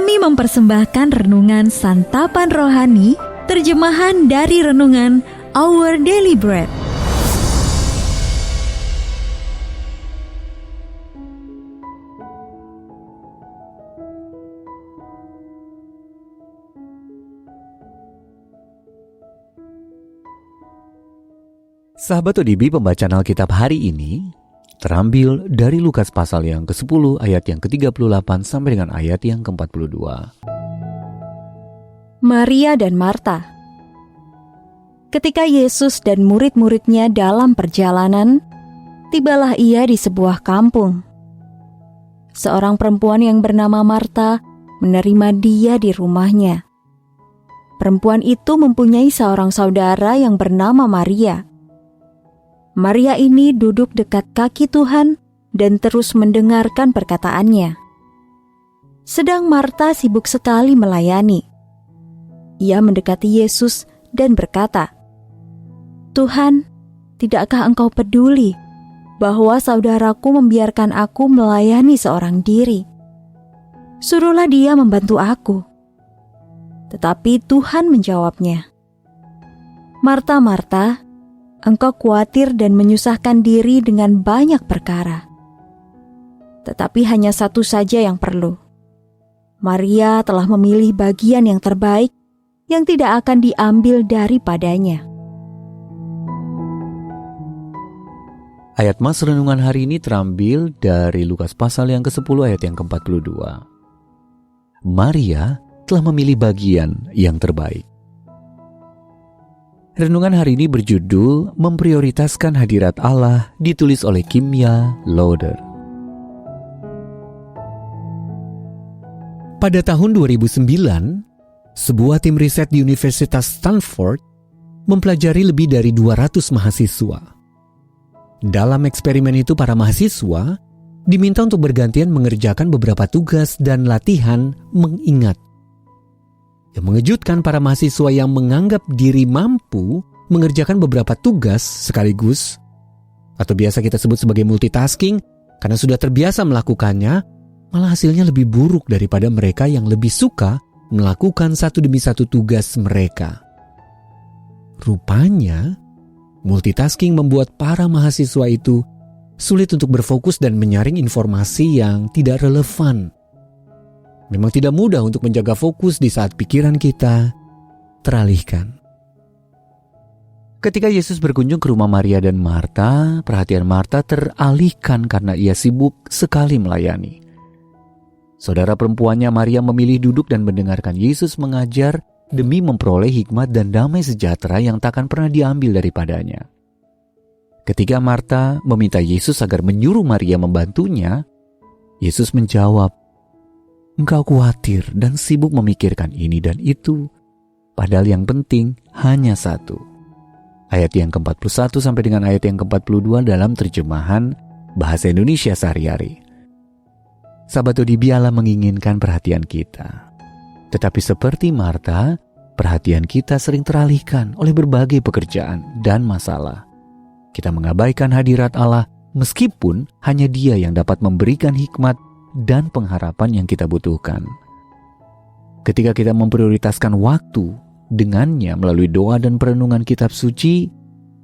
Kami mempersembahkan renungan Santapan Rohani, terjemahan dari renungan Our Daily Bread. Sahabat ODB, pembacaan Alkitab hari ini terambil dari Lukas pasal yang ke-10 ayat yang ke-38 sampai dengan ayat yang ke-42. Maria dan Marta. Ketika Yesus dan murid-muridnya dalam perjalanan, tibalah ia di sebuah kampung. Seorang perempuan yang bernama Marta menerima dia di rumahnya. Perempuan itu mempunyai seorang saudara yang bernama Maria. Maria ini duduk dekat kaki Tuhan dan terus mendengarkan perkataannya. Sedang Marta sibuk sekali melayani. Ia mendekati Yesus dan berkata, "Tuhan, tidakkah Engkau peduli bahwa saudaraku membiarkan aku melayani seorang diri? Suruhlah dia membantu aku." Tetapi Tuhan menjawabnya, "Marta, Marta, engkau khawatir dan menyusahkan diri dengan banyak perkara. Tetapi hanya satu saja yang perlu. Maria telah memilih bagian yang terbaik yang tidak akan diambil daripadanya." Ayat mas renungan hari ini terambil dari Lukas pasal yang ke-10 ayat yang ke-42. Maria telah memilih bagian yang terbaik. Renungan hari ini berjudul Memprioritaskan Hadirat Allah, ditulis oleh Kimya Lauder. Pada tahun 2009, sebuah tim riset di Universitas Stanford mempelajari lebih dari 200 mahasiswa. Dalam eksperimen itu, para mahasiswa diminta untuk bergantian mengerjakan beberapa tugas dan latihan mengingat. Yang mengejutkan, para mahasiswa yang menganggap diri mampu mengerjakan beberapa tugas sekaligus, atau biasa kita sebut sebagai multitasking, karena sudah terbiasa melakukannya, malah hasilnya lebih buruk daripada mereka yang lebih suka melakukan satu demi satu tugas mereka. Rupanya, multitasking membuat para mahasiswa itu sulit untuk berfokus dan menyaring informasi yang tidak relevan. Memang tidak mudah untuk menjaga fokus di saat pikiran kita teralihkan. Ketika Yesus berkunjung ke rumah Maria dan Marta, perhatian Marta teralihkan karena ia sibuk sekali melayani. Saudara perempuannya Maria memilih duduk dan mendengarkan Yesus mengajar demi memperoleh hikmat dan damai sejahtera yang takkan pernah diambil daripadanya. Ketika Marta meminta Yesus agar menyuruh Maria membantunya, Yesus menjawab, "Engkau khawatir dan sibuk memikirkan ini dan itu, padahal yang penting hanya satu." Ayat yang ke-41 sampai dengan ayat yang ke-42 dalam terjemahan Bahasa Indonesia Sehari-hari. Sahabat ODB, Allah menginginkan perhatian kita. Tetapi seperti Marta, perhatian kita sering teralihkan oleh berbagai pekerjaan dan masalah. Kita mengabaikan hadirat Allah meskipun hanya Dia yang dapat memberikan hikmat dan pengharapan yang kita butuhkan. Ketika kita memprioritaskan waktu dengannya melalui doa dan perenungan kitab suci,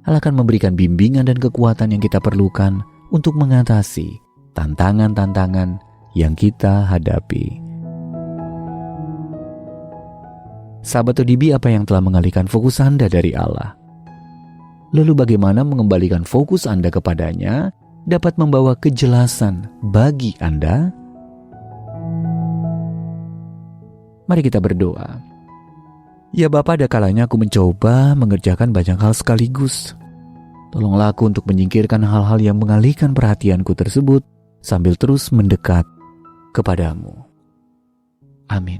Allah akan memberikan bimbingan dan kekuatan yang kita perlukan untuk mengatasi tantangan-tantangan yang kita hadapi. Sahabat ODB, apa yang telah mengalihkan fokus Anda dari Allah? Lalu bagaimana mengembalikan fokus Anda kepadanya dapat membawa kejelasan bagi Anda? Mari kita berdoa. Ya Bapa, ada kalanya aku mencoba mengerjakan banyak hal sekaligus. Tolonglah aku untuk menyingkirkan hal-hal yang mengalihkan perhatianku tersebut sambil terus mendekat kepadamu. Amin.